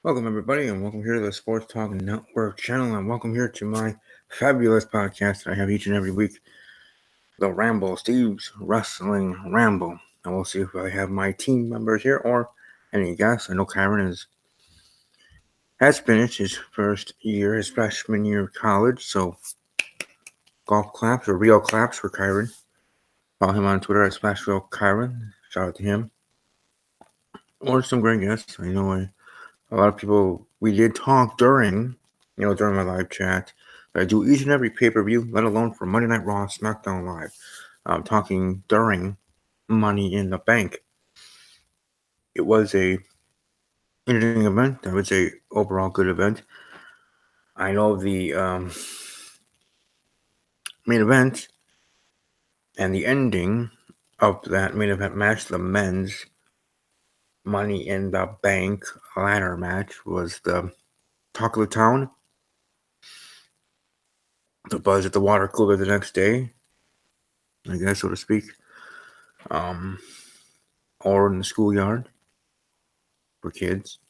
Welcome, everybody, and welcome here to the Sports Talk Network channel, and welcome here to my fabulous podcast that I have each and every week, the Ramble, Steve's Wrestling Ramble. And we'll see if I have my team members here or any guests. I know Kyron has finished his first year, his freshman year of college, so golf claps or real claps for Kyron. Follow him on Twitter at SplashRealKyron. Shout out to him. Or some great guests. I know a lot of people, we did talk during my live chat. I do each and every pay-per-view, let alone for Monday Night Raw, SmackDown Live. Talking during Money in the Bank. It was a interesting event. I would say overall good event. I know the main event and the ending of that main event match, the men's Money in the Bank ladder match, was the talk of the town. The buzz at the water cooler the next day, I guess, so to speak, or in the schoolyard for kids,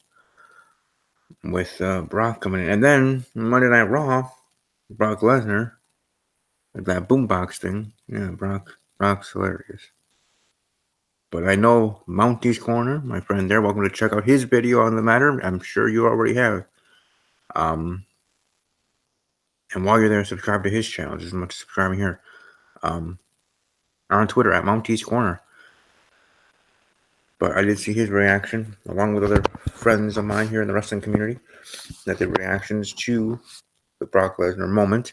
with Brock coming in. And then Monday Night Raw, Brock Lesnar, that boombox thing. Yeah, Brock's hilarious. But I know Mounty's Corner, my friend there, welcome to check out his video on the matter. I'm sure you already have. And while you're there, subscribe to his channel, just as much as subscribing here. On Twitter at Mounty's Corner. But I did see his reaction, along with other friends of mine here in the wrestling community, that the reactions to the Brock Lesnar moment.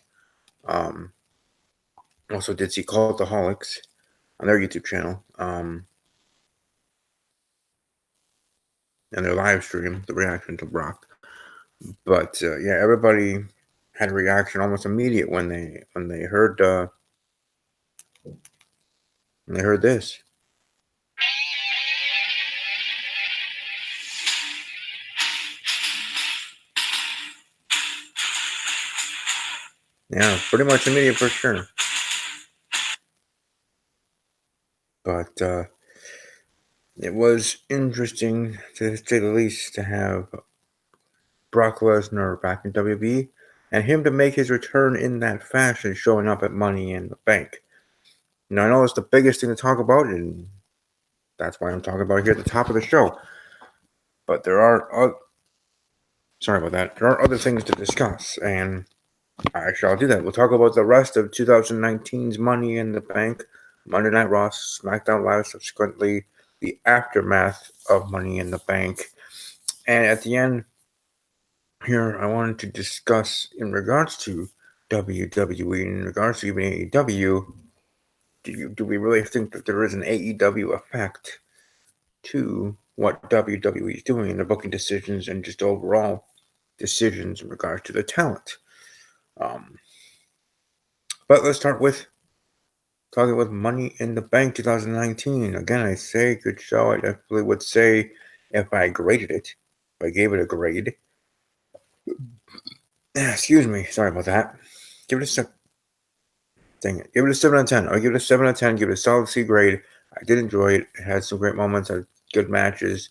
Also did see Cultaholics on their YouTube channel, and their live stream, the reaction to Brock. But yeah, everybody had a reaction almost immediate when they heard this. Yeah, pretty much immediate for sure. But it was interesting, to say the least, to have Brock Lesnar back in WWE and him to make his return in that fashion, showing up at Money in the Bank. Now, I know it's the biggest thing to talk about, and that's why I'm talking about it here at the top of the show. But there are, sorry about that, there are other things to discuss, and I shall do that. We'll talk about the rest of 2019's Money in the Bank, Monday Night Raw, SmackDown Live, subsequently the aftermath of Money in the Bank. And at the end here, I wanted to discuss in regards to WWE, in regards to even AEW, do we really think that there is an AEW effect to what WWE is doing in their booking decisions and just overall decisions in regards to the talent? But let's start with talking with Money in the Bank 2019. Again, I say good show. I definitely would say if I graded it, if I gave it a grade. Excuse me, sorry about that. Give it a Give it a 7 out of 10. I'll give it a 7 out of 10. Give it a solid C grade. I did enjoy it. It had some great moments. Had good matches.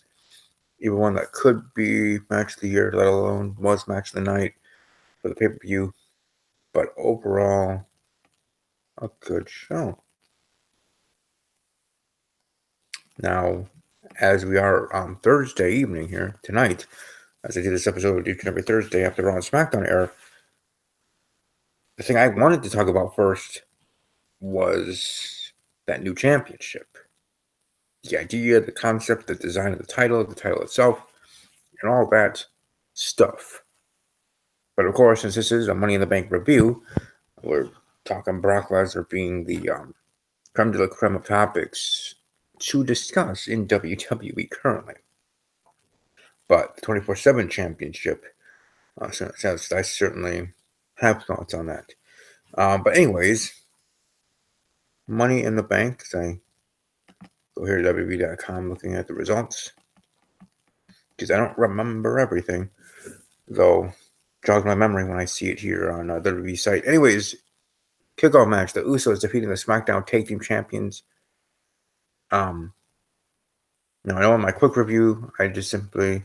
Even one that could be match of the year, let alone was match of the night for the pay-per-view. But overall, a good show. Now, as we are on Thursday evening here, tonight, as I do this episode each and every Thursday after Raw and SmackDown air, the thing I wanted to talk about first was that new championship. The idea, the concept, the design of the title itself, and all that stuff. But of course, since this is a Money in the Bank review, we're talking Brock Lesnar being the creme de la creme of topics to discuss in WWE currently. But the 24/7 championship, I certainly have thoughts on that. But anyways, Money in the Bank, as I go here to WWE.com looking at the results, because I don't remember everything, though jogs my memory when I see it here on the WWE site. Anyways, kickoff match, the Usos defeating the SmackDown Tag Team Champions. Now I know in my quick review, I just simply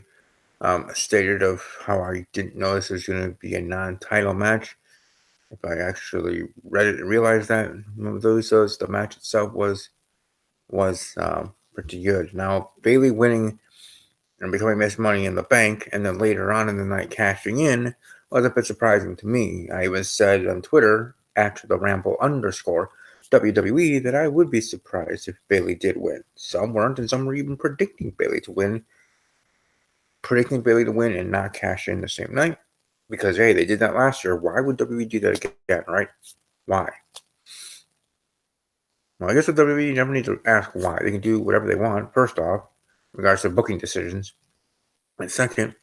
stated of how I didn't know this was going to be a non-title match. If I actually read it and realized that, the match itself was pretty good. Now, Bayley winning and becoming Miss Money in the Bank, and then later on in the night cashing in, was a bit surprising to me. I even said on Twitter, at the Ramble _ WWE, that I would be surprised if Bayley did win. Some weren't, and some were even predicting Bayley to win and not cash in the same night. Because, hey, they did that last year. Why would WWE do that again, right? Why? Well, I guess with WWE, you never need to ask why. They can do whatever they want, first off, in regards to booking decisions. And second,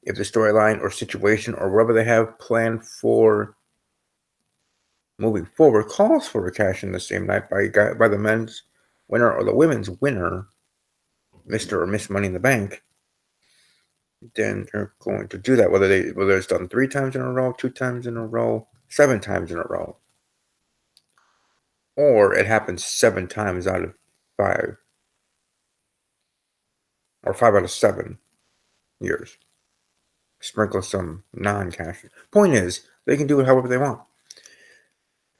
if the storyline or situation or whatever they have planned for moving forward calls for a cash in the same night by the men's winner or the women's winner, Mr. or Miss Money in the Bank, then they're going to do that. Whether it's done 3 times in a row, 2 times in a row, 7 times in a row, or it happens 7 times out of 5, or 5 out of 7 years. Sprinkle some non-cash. Point is, they can do it however they want.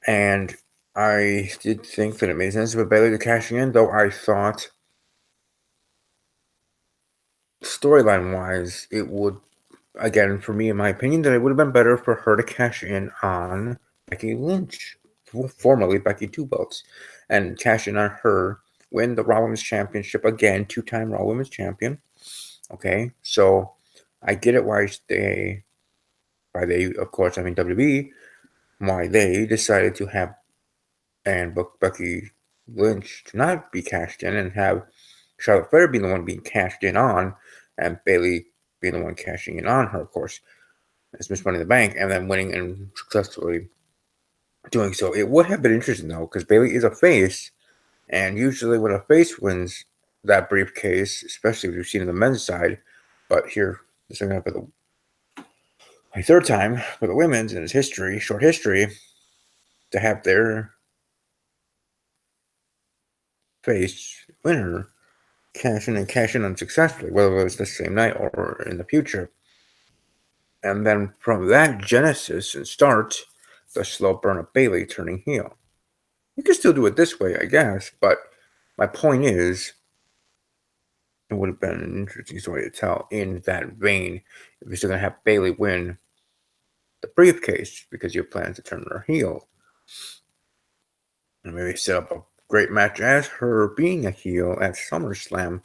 And I did think that it made sense for Bayley to cashing in, though I thought storyline-wise, it would, again, for me, in my opinion, that it would have been better for her to cash in on Becky Lynch, formerly Becky Two Belts, and cash in on her, win the Raw Women's Championship again, 2-time Raw Women's Champion. Okay, so I get it why they, of course, I mean WWE, why they decided to have and book Becky Lynch to not be cashed in and have Charlotte Flair being the one being cashed in on, and Bayley being the one cashing in on her, of course, as Miss Money in the Bank, and then winning and successfully doing so. It would have been interesting, though, because Bayley is a face, and usually when a face wins that briefcase, especially if you've seen in the men's side, but here, this is going to be the 3rd time for the women's in its short history, to have their face winner cash in unsuccessfully, whether it was the same night or in the future. And then from that genesis and start, the slow burn of Bayley turning heel. You can still do it this way, I guess, but my point is, it would have been an interesting story to tell in that vein if you're still going to have Bayley win the briefcase because you plan to turn her heel. And maybe set up a great match as her being a heel at SummerSlam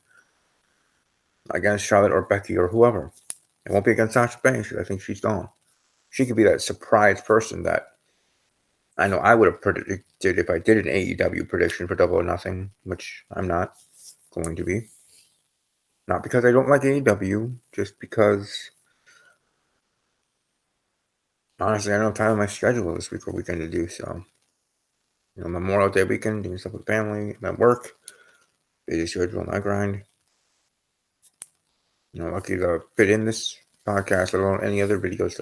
against Charlotte or Becky or whoever. It won't be against Sasha Banks because I think she's gone. She could be that surprise person that I know I would have predicted if I did an AEW prediction for Double or Nothing, which I'm not going to be. Not because I don't like AEW, just because honestly I don't have time on my schedule this week or weekend to do so. Memorial Day weekend, doing stuff with family and at work. Busy schedule and I grind. Lucky to fit in this podcast, let alone any other videos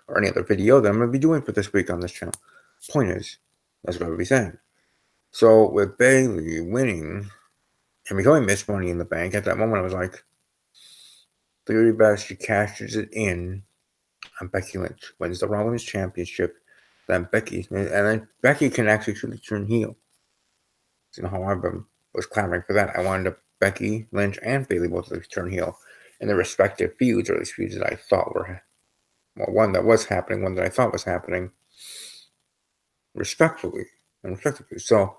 or any other video that I'm going to be doing for this week on this channel. Point is, that's what I'll be saying. So with Bayley winning and becoming Miss Money in the Bank, at that moment I was like, the really best she cashes it in on Becky Lynch, wins the Raw Women's Championship, then Becky can actually turn heel. How I was clamoring for that. I wanted Becky Lynch and Bayley both to turn heel in their respective feuds, or at least feuds that I thought were, one that was happening, one that I thought was happening, respectfully and respectively. So,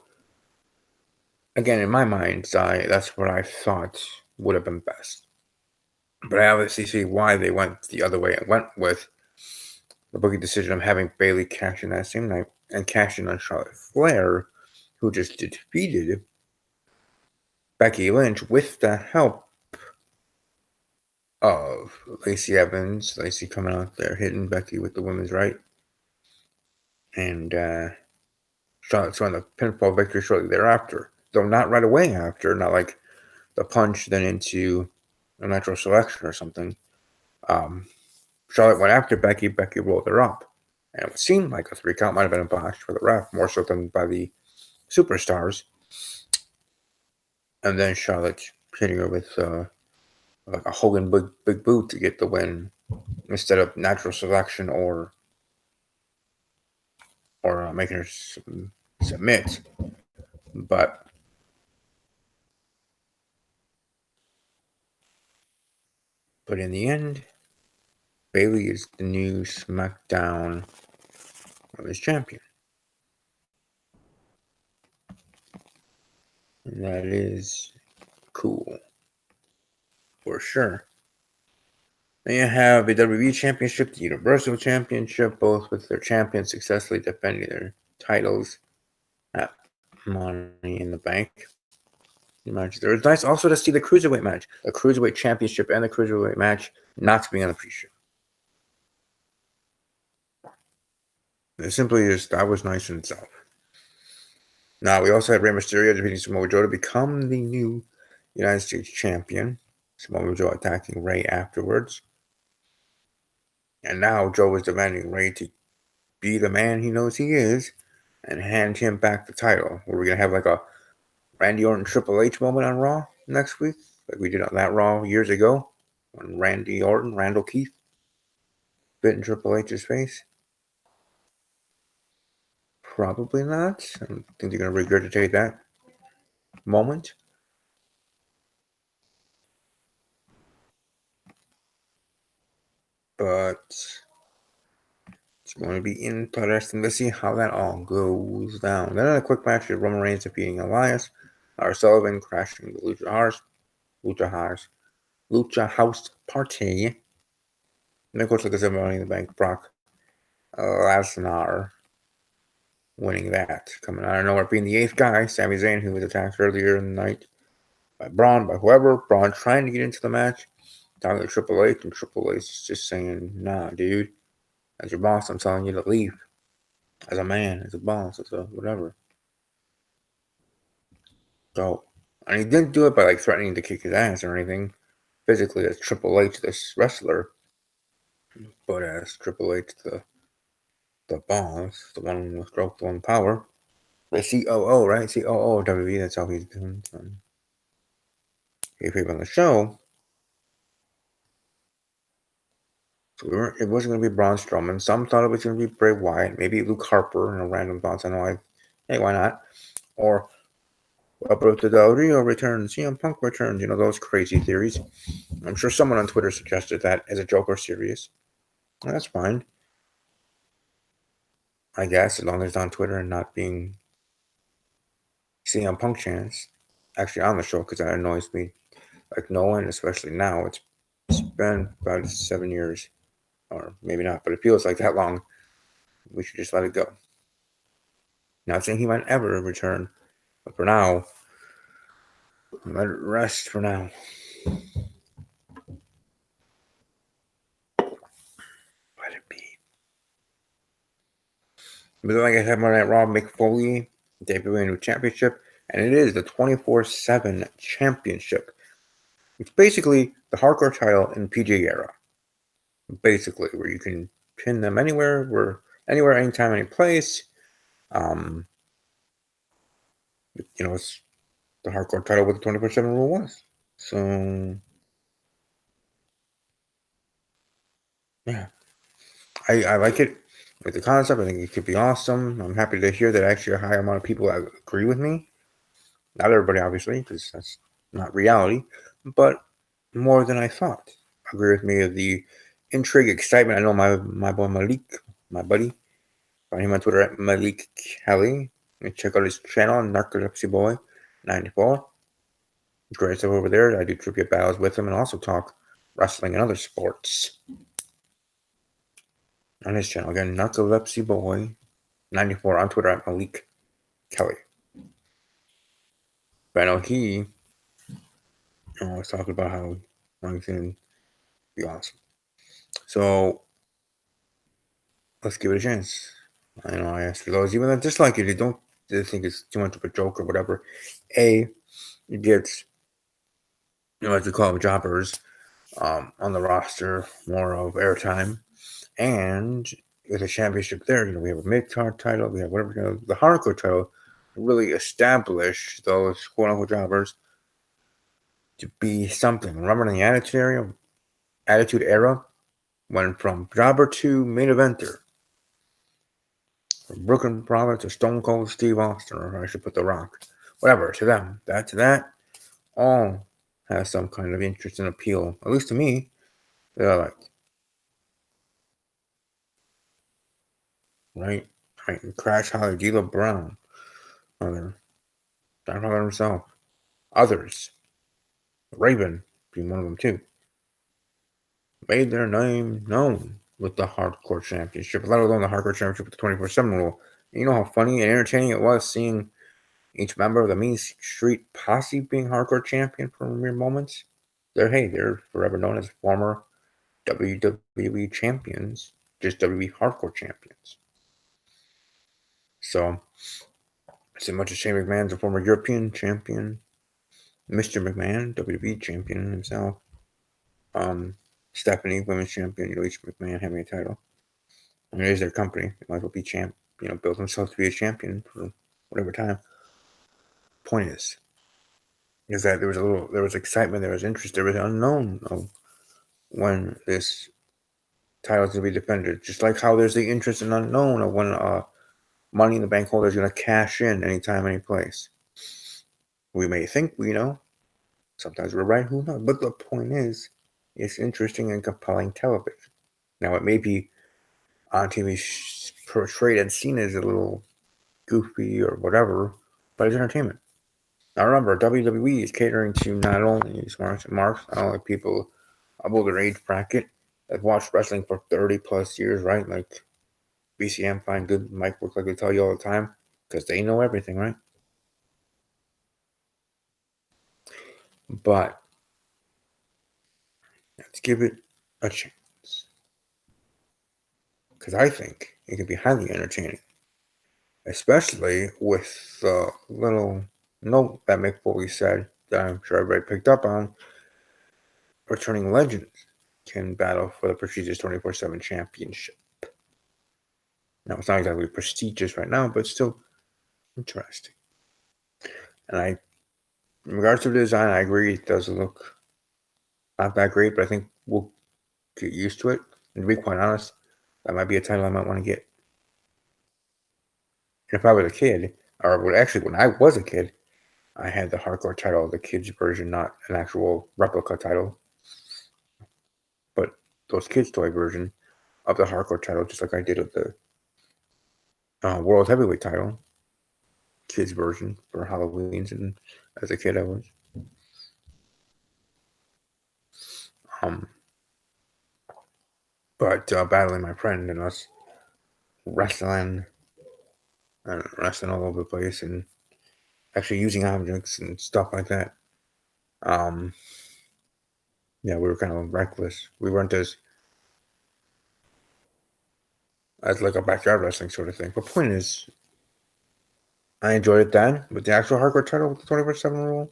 again, in my mind's eye, that's what I thought would have been best. But I obviously see why they went the other way and went with the booking decision of having Bayley cash in that same night and cash in on Charlotte Flair, who just defeated Becky Lynch with the help of Lacey Evans. Lacey coming out there hitting Becky with the women's right. And Charlotte's won the pinfall victory shortly thereafter. Though not right away after, not like the punch then into a natural selection or something. Charlotte went after Becky. Becky rolled her up. And it seemed like a 3 count might have been a botch for the ref, more so than by the superstars. And then Charlotte hitting her with a like a Hogan big boot to get the win instead of natural selection or making her submit. But in the end, Bayley is the new SmackDown Women's Champion. And that is cool. For sure. Then you have the WWE Championship, the Universal Championship, both with their champions successfully defending their titles at Money in the Bank match. It was nice also to see the Cruiserweight match, the Cruiserweight Championship and the Cruiserweight match not being on the pre-show. It simply just, that was nice in itself. Now, we also had Rey Mysterio defeating Samoa Joe to become the new United States Champion. Samoa Joe attacking Rey afterwards. And now Joe is demanding Rey to be the man he knows he is and hand him back the title. We're going to have like a Randy Orton Triple H moment on Raw next week, like we did on that Raw years ago when Randall Keith, bit in Triple H's face. Probably not. I don't think they're going to regurgitate that moment. But it's going to be interesting to see how that all goes down. Then a quick match with Roman Reigns defeating Elias, Lars Sullivan crashing the Lucha House Party. And then, of course, like I said, Money in the Bank, Brock Lesnar winning that. Coming out of nowhere, being the 8th guy, Sami Zayn, who was attacked earlier in the night by Braun, by whoever. Braun trying to get into the match, talking to Triple H, and Triple H is just saying, nah, dude. As your boss, I'm telling you to leave. As a man, as a boss, as a whatever. So, and he didn't do it by like threatening to kick his ass or anything physically as Triple H, this wrestler, but as Triple H, the boss, the one with growth, the one with power, the COO, right? COO of WWE. That's how he's doing. If on the show, so it wasn't going to be Braun Strowman. Some thought it was going to be Bray Wyatt, maybe Luke Harper, and a random thoughts. I know, hey, why not? Or Alberto Del Rio returns, CM Punk returns. You know, those crazy theories. I'm sure someone on Twitter suggested that as a joke or serious. Well, that's fine. I guess, as long as it's on Twitter and not being CM Punk chance actually on the show, because that annoys me like no one, especially now. It's been about 7 years, or maybe not, but it feels like that long. We should just let it go. Not saying he might ever return, but for now, let it rest for now. Let it be. But then, like I said, Monday Night Raw, Mick Foley debuting a new championship, and it is the 24/7 championship. It's basically the hardcore title in PG era. Basically, where you can pin them anywhere, anytime, any place. You know, it's the hardcore title with the 24/7 rule was. So, yeah, I like it. With the concept, I think it could be awesome. I'm happy to hear that actually a high amount of people agree with me. Not everybody, obviously, because that's not reality, but more than I thought. Agree with me of the intrigue, excitement. I know my boy Malik, my buddy, find him on Twitter at Malik Kelly. And check out his channel, Narcolepsy Boy 94. Great stuff over there. I do trivia battles with him and also talk wrestling and other sports on his channel. Again, Narcolepsy Boy 94 on Twitter at Malik Kelly. But I know he was talking about how he's going to be awesome. So let's give it a chance. I know I asked for those, even that dislike it, you don't think it's too much of a joke or whatever. It gets, as we call them, jobbers on the roster, more of airtime. And with a championship there, we have a mid-card title, we have whatever, the hardcore title, really establish those quote-unquote jobbers to be something. Remember in the Attitude Era, went from jobber to main eventer. From Brooklyn Brawler to Stone Cold Steve Austin, or I should put The Rock. Whatever, to them. That, all has some kind of interest and appeal, at least to me, that I like. Right? And Crash Holly, D'Lo Brown, other, Godfather himself, others, Raven being one of them too, made their name known with the Hardcore Championship, let alone the Hardcore Championship with the 24/7 rule. And you know how funny and entertaining it was seeing each member of the Mean Street Posse being Hardcore Champion for mere moments. They're forever known as former WWE champions, just WWE Hardcore champions. So, as much as Shane McMahon's a former European champion, Mr. McMahon, WWE champion himself, Stephanie, women's champion, each McMahon having a title. I mean, it is their company. They might as well be build themselves to be a champion for whatever time. Point is that there was excitement, there was interest, there was unknown of when this title is going to be defended. Just like how there's the interest and unknown of when Money in the Bank holder is going to cash in anytime, any place. We may think we know. Sometimes we're right, who knows? But the point is, it's interesting and compelling television. Now, it may be on TV portrayed and seen as a little goofy or whatever, but it's entertainment. Now, remember, WWE is catering to not only smart marks, not only people of older age bracket that watched wrestling for 30 plus years, right? Like BCM, Fine Good, Mike Work, like they tell you all the time, because they know everything, right? But let's give it a chance. Because I think it can be highly entertaining. Especially with the little note that Mick Foley said that I'm sure everybody picked up on. Returning legends can battle for the prestigious 24/7 championship. Now, it's not exactly prestigious right now, but still interesting. And in regards to the design, I agree it does look not that great, but I think we'll get used to it. And to be quite honest, that might be a title I might want to get. And if I was a kid, or when I was a kid, I had the hardcore title, the kids version, not an actual replica title, but those kids toy version of the hardcore title, just like I did of the world heavyweight title, kids version for Halloween's, and as a kid I was. But battling my friend and us wrestling all over the place and actually using objects and stuff like that. Yeah, we were kind of reckless. We weren't as like a backyard wrestling sort of thing. But point is, I enjoyed it then with the actual hardcore title with the 24/7 rule.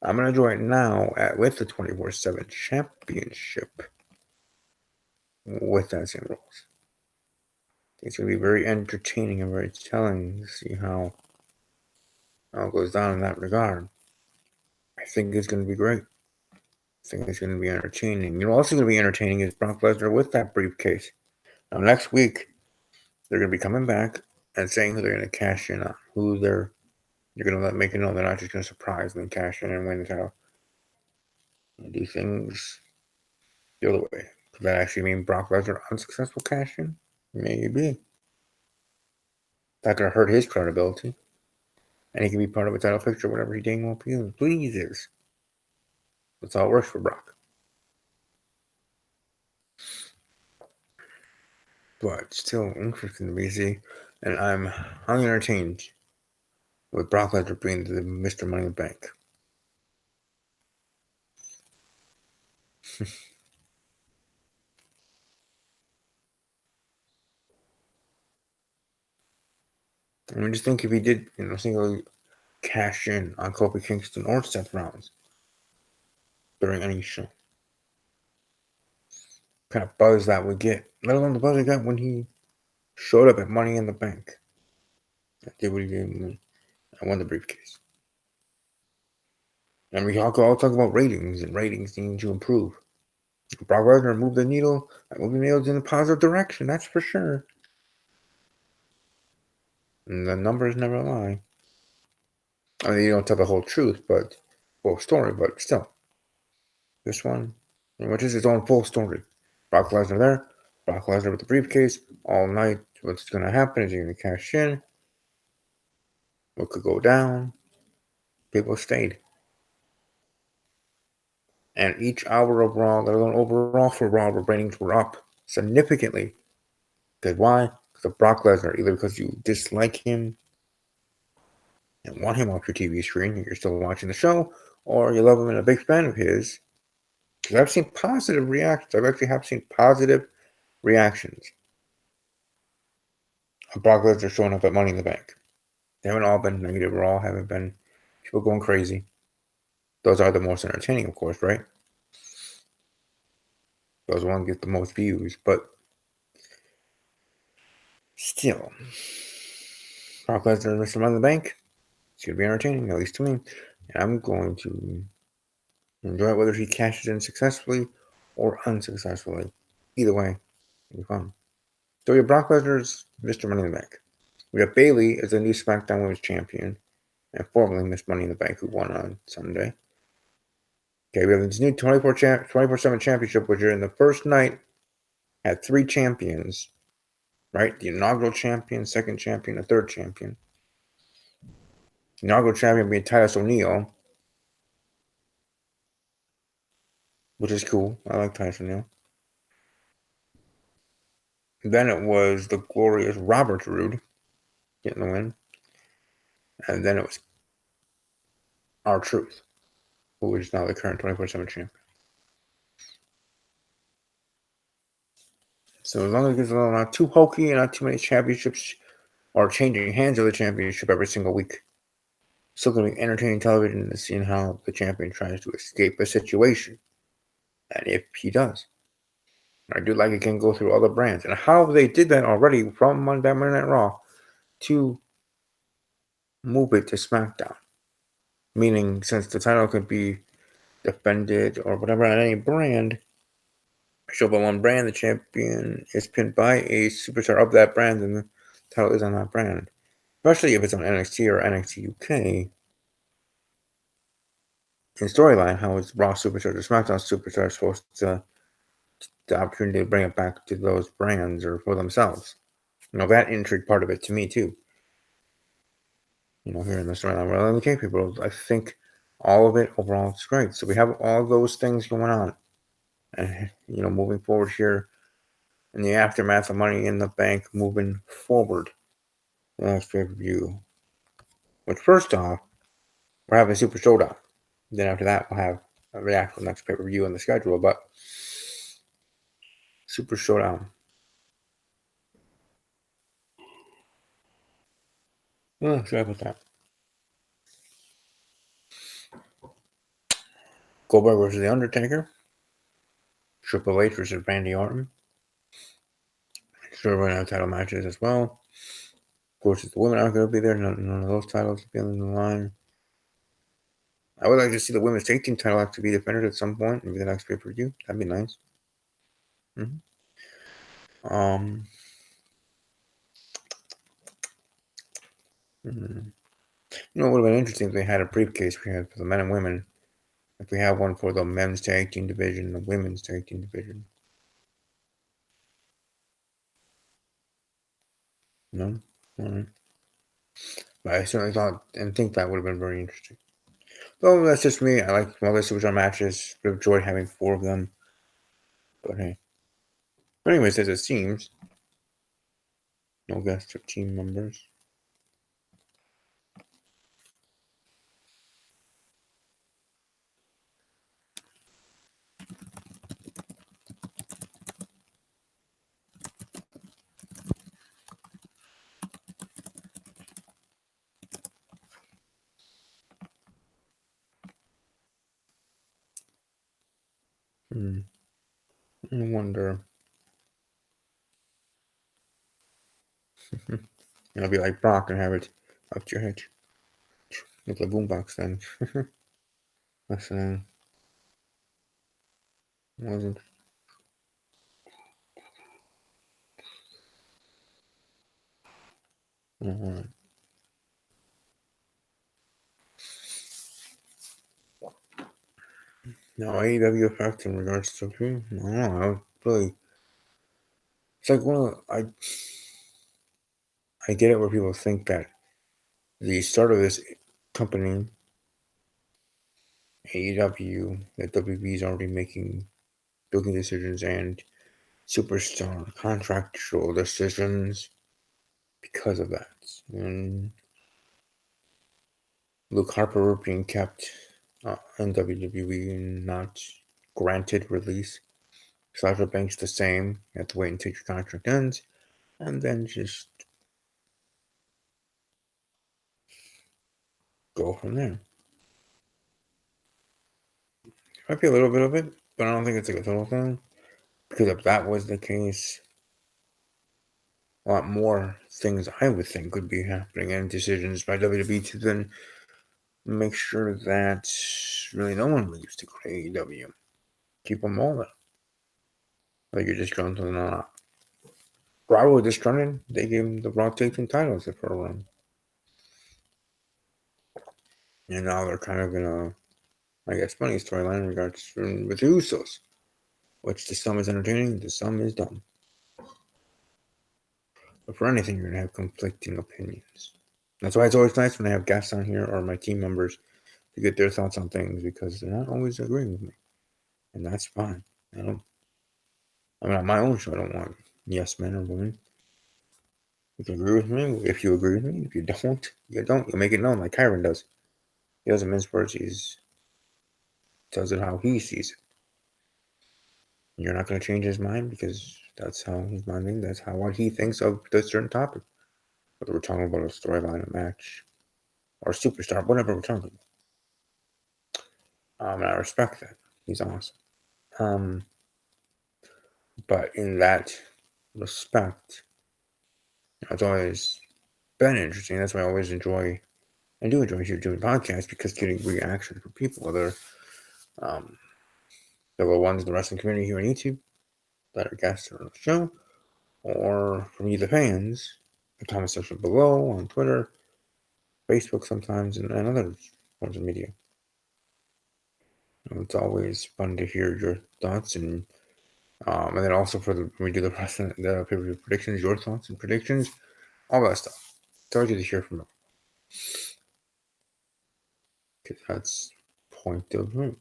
I'm gonna enjoy it now with the 24/7 championship with that same rules. It's gonna be very entertaining and very telling to see how it goes down in that regard. I think it's gonna be great. I think it's gonna be entertaining. You know, also gonna be entertaining is Brock Lesnar with that briefcase. Now next week they're gonna be coming back and saying who they're gonna cash in on, who you're gonna make it known they're not just gonna surprise them and cash in and win the title. And do things the other way. Could that actually mean Brock Lesnar unsuccessful cash in? Maybe. That could hurt his credibility. And he can be part of a title picture, whatever he dang well pleases. That's how it works for Brock. But still interesting to me, see. And I'm highly entertained with Brock Lesnar being the Mr. Money in the Bank. I mean, just think if he did, single cash in on Kofi Kingston or Seth Rollins during any show. Kind of buzz that would get, let alone the buzz he got when he showed up at Money in the Bank. I did what he did and won the briefcase. And we all talk about ratings, and ratings need to improve. Brock Lesnar moved the needle, moving the needles in a positive direction, that's for sure. And the numbers never lie. I mean, you don't tell the whole truth, but full story, but still. This one, which is its own full story. Brock Lesnar there, Brock Lesnar with the briefcase all night. What's going to happen? Is he going to cash in? What could go down? People stayed. And each hour of Raw, let alone overall for Raw, the ratings were up significantly. Because why? Because of Brock Lesnar. Either because you dislike him and want him off your TV screen and you're still watching the show, or you love him and a big fan of his. Because I've seen positive reactions. I've actually have seen positive reactions of Brock Lesnar showing up at Money in the Bank. They haven't all been negative. All haven't been people going crazy. Those are the most entertaining, of course, right? Those ones get the most views, but still, Brock Lesnar and Mr. Money in the Bank, it's going to be entertaining, at least to me. And I'm going to enjoy it whether he cashes in successfully or unsuccessfully. Either way, it'll be fun. So we have Brock Lesnar's Mr. Money in the Bank. We got Bayley as the new SmackDown Women's Champion, and formerly Miss Money in the Bank, who won on Sunday. Okay, we have this new 24/7 championship, which in the first night had 3 champions, right? The inaugural champion, second champion, the third champion. The inaugural champion being Titus O'Neil, which is cool. I like Titus O'Neil. Then it was the glorious Robert Roode getting the win. And then it was R-Truth, who is now the current 24/7 champion. So as long as it's not too hokey and not too many championships or changing hands of the championship every single week, still going to be entertaining television to see how the champion tries to escape a situation. And if he does. I do like it can go through other brands. And how they did that already from Monday Night Raw to move it to SmackDown. Meaning, since the title could be defended or whatever on any brand, show up on one brand, the champion is pinned by a superstar of that brand, and the title is on that brand. Especially if it's on NXT or NXT UK. In storyline, how is Raw superstars or SmackDown superstars supposed to the opportunity to bring it back to those brands or for themselves? That intrigue part of it to me too. Here in the storyline, well, okay, people, I think all of it overall is great. So we have all those things going on, and moving forward here in the aftermath of Money in the Bank, moving forward, the next pay-per-view. Which first off, we're having Super Showdown. Then after that, we'll have the actual next pay-per-view on the schedule. But Super Showdown. Sorry about that. Goldberg versus The Undertaker. Triple H versus Randy Orton. Sure, we're going to have title matches as well. Of course, the women aren't going to be there. None of those titles will be on the line. I would like to see the women's tag team title actually be defended at some point. Maybe the next pay-per-view. That'd be nice. It would have been interesting if they had a briefcase we had for the men and women. If we have one for the men's tag team division, the women's tag team division. No? Alright. But I certainly thought and think that would have been very interesting. Though that's just me. I like all the superstar matches. Would have enjoyed having 4 of them. But hey. But anyways, as it seems, no guest or team members. I wonder. It'll be like Brock and have it up to your head. With the boombox then. listening. Wasn't. Uh, no, AEW effect in regards to I don't know. I really. It's like I get it where people think that the start of this company, AEW, that WB is already making booking decisions and superstar contractual decisions because of that. And Luke Harper being kept in WWE and not granted release. Sasha Banks the same. You have to wait until your contract ends, and then just go from there. Might be a little bit of it, but I don't think it's like a total thing. Because if that was the case, a lot more things I would think could be happening and decisions by WWE to then make sure that really no one leaves to create AEW. Keep them all there. Like you're just going to the Bravo disgruntled. They gave him the Raw Tag Team titles for a run. And now they're kind of in a, I guess, funny storyline in regards with the Usos. Which to some is entertaining, to some is dumb. But for anything, you're going to have conflicting opinions. That's why it's always nice when I have guests on here or my team members to get their thoughts on things because they're not always agreeing with me. And that's fine. I mean, on my own show, I don't want yes men or women. You can agree with me if you agree with me. If you don't, you don't. You make it known like Kyron does. He doesn't mince words. He tells it how he sees it. And you're not going to change his mind because that's how his mind thinks. That's how what he thinks of this certain topic. Whether we're talking about a storyline, a match, or a superstar, whatever we're talking about. And I respect that. He's awesome. But in that respect, it's always been interesting. That's why I always enjoy and do enjoy doing podcasts because getting reactions from people, whether there were ones in the wrestling community here on YouTube that are guests on the show, or from you, the fans, the comment section below on Twitter, Facebook sometimes, and other forms of media. It's always fun to hear your thoughts and then also when we do the pay-per-view predictions, your thoughts and predictions, all that stuff. It's always good to hear from them. Because that's point of view.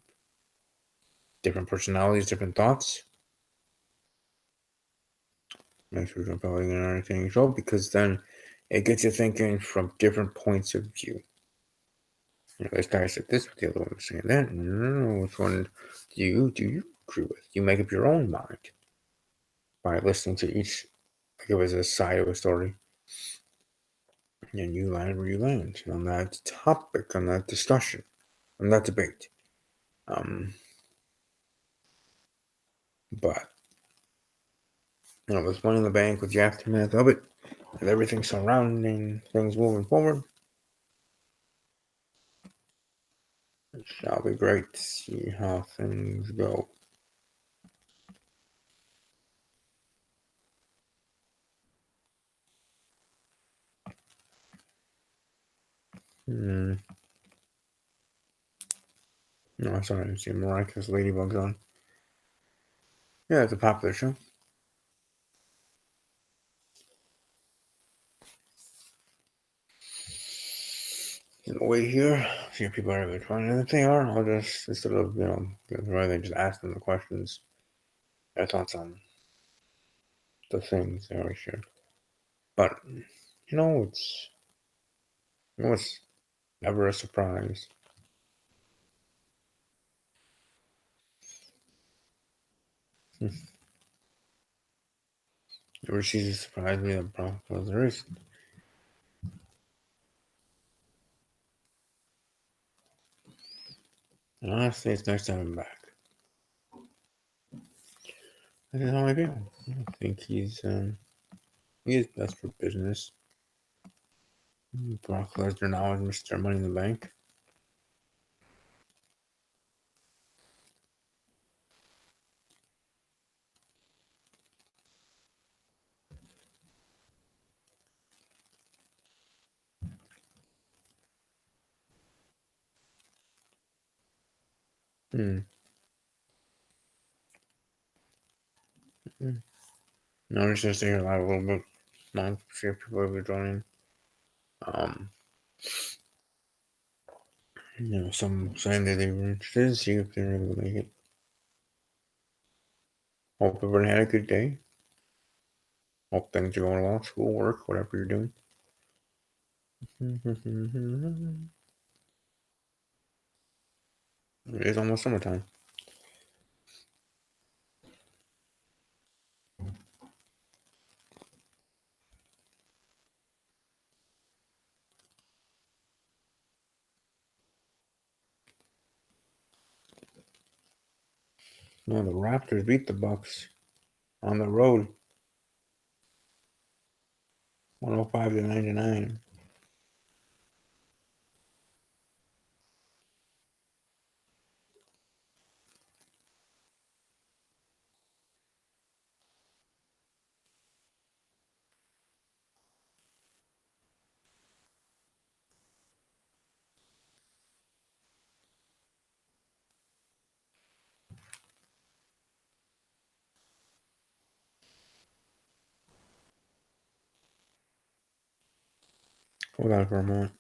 Different personalities, different thoughts. Makes for compelling and entertaining show because then it gets you thinking from different points of view. This guy said this, but the other one was saying that. No, which one do you agree with? You make up your own mind by listening to each, like it was a side of a story. And you land where you land on that topic, on that discussion, on that debate. But with Money in the Bank, with the aftermath of it, and everything surrounding things moving forward, it shall be great to see how things go. No, sorry, I didn't see Miraculous Ladybug's on. Yeah, it's a popular show. In the way here, see if people are able to find it. If they are, I'll just, instead of, rather than just ask them the questions, their thoughts on the things they always share. But, it's never a surprise. Never sees a surprise me that Broncos there is. And honestly, it's nice to have him back. That's how I feel. I think he is best for business. Brock Lesnar now is Mr. Money in the Bank. Hmm. No, I'm just gonna stay here live a little bit. See if people will be joining. Um, some saying that they were interested. See if they're able to make it. Hope everyone had a good day. Hope things are going well. School, work, whatever you're doing. It is almost summertime. No, the Raptors beat the Bucks on the road, 105-99. Hold on for a moment.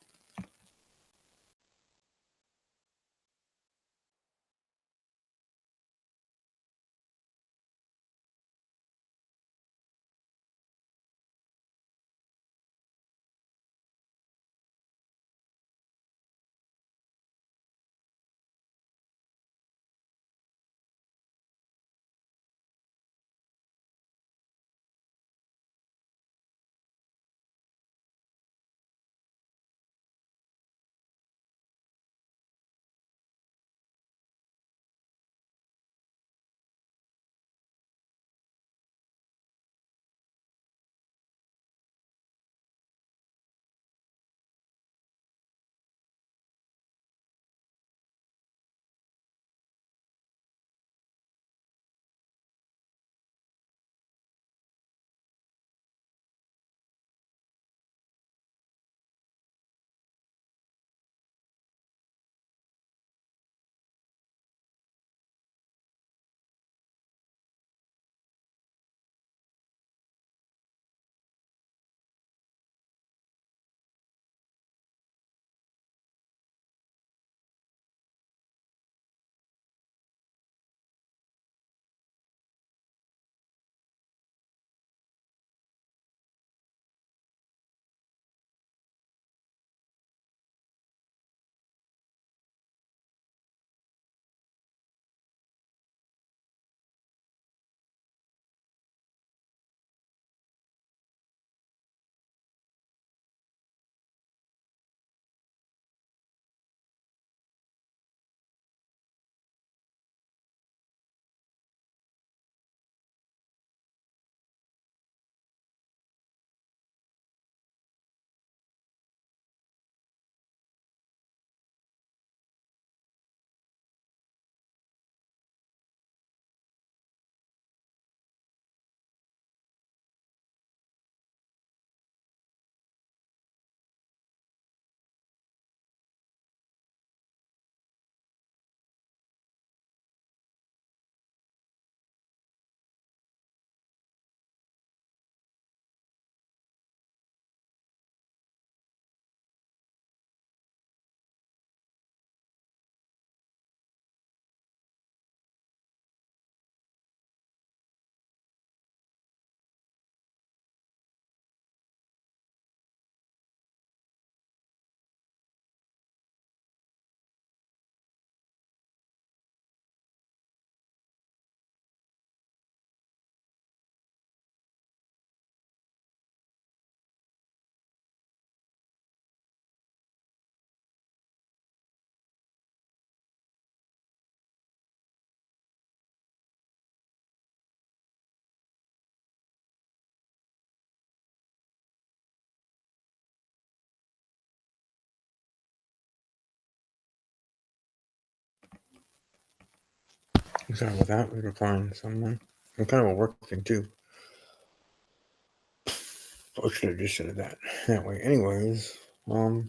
Sorry about that. We were flying someone. I'm kind of a work thing too. I should have just said that that way. Anyways, I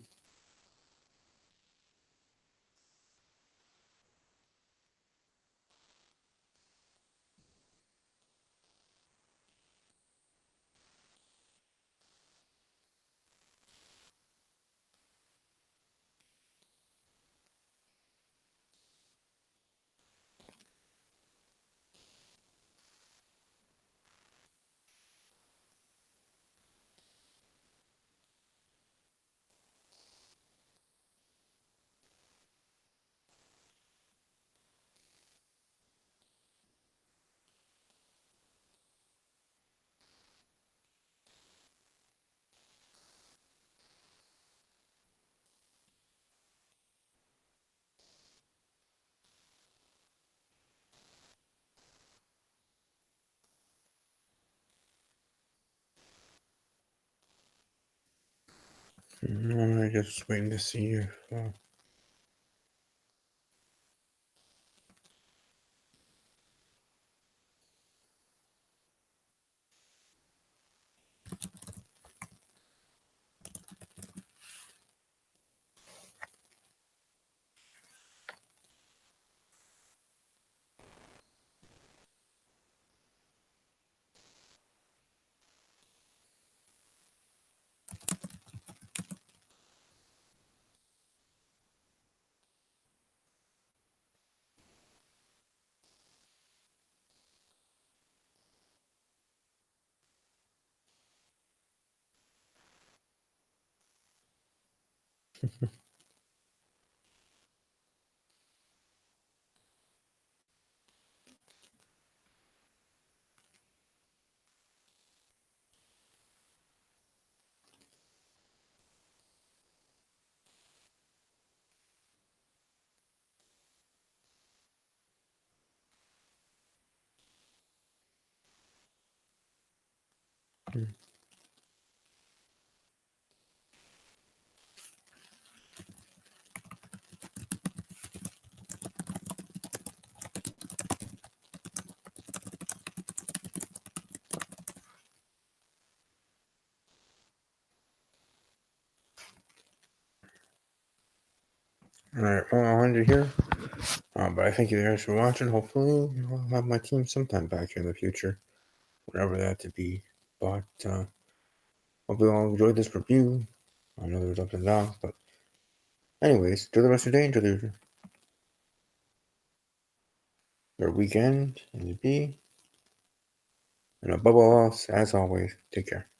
I'm just waiting to see if. Alright, well, I'll end it here. But I thank you guys for watching. Hopefully, I'll have my team sometime back here in the future, whenever that to be. But hopefully, you all enjoyed this review. I know there's ups and downs, but anyways, enjoy the rest of your day. Enjoy your weekend, and be. And above all else, as always, take care.